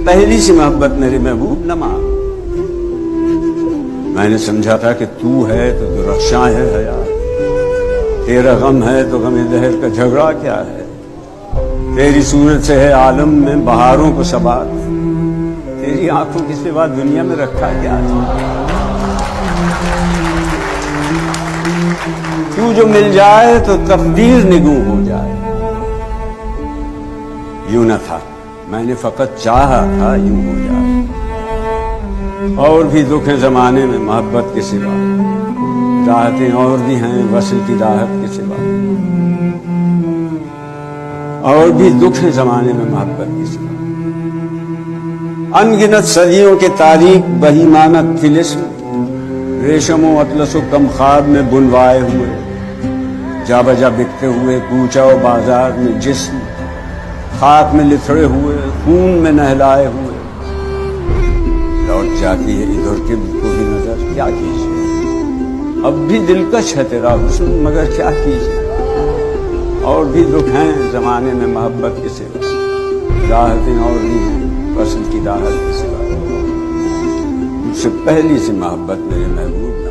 پہلی سی محبت میرے محبوب نہ مان. میں نے سمجھا تھا کہ تو ہے تو درخشاں ہے حیات، تیرا غم ہے تو غم دہر کا جھگڑا کیا ہے، تیری صورت سے ہے عالم میں بہاروں کو ثبات، تیری آنکھوں کے سوا دنیا میں رکھا کیا ہے. تو جو مل جائے تو تقدیر نگوں ہو جائے. یوں نہ تھا، میں نے فقط چاہا تھا یوں ہو جائے. اور بھی دکھ ہے زمانے میں محبت کے سوا، راحتیں اور بھی ہیں وصل کی راحت کے سوا. اور بھی دکھ ہے زمانے میں محبت کے سوا. ان گنت صدیوں کے تاریخ بہیمانہ طلسم، ریشم و اطلس و کم خواب میں بنوائے ہوئے، جا بجا بکتے ہوئے کوچہ و بازار میں جسم، خاک میں لتھڑے ہوئے خون میں نہلائے ہوئے. لوٹ جاتی ہے ادھر کے کو بھی نظر، کیا کیجیے اب بھی دلکش ہے تیرا حسن مگر کیا کیجیے. اور بھی دکھ ہیں زمانے میں محبت کے سوا، راحتیں اور بھی ہیں وصل کی راحت کے سوا. مجھ سے پہلی سی محبت میرے محبوب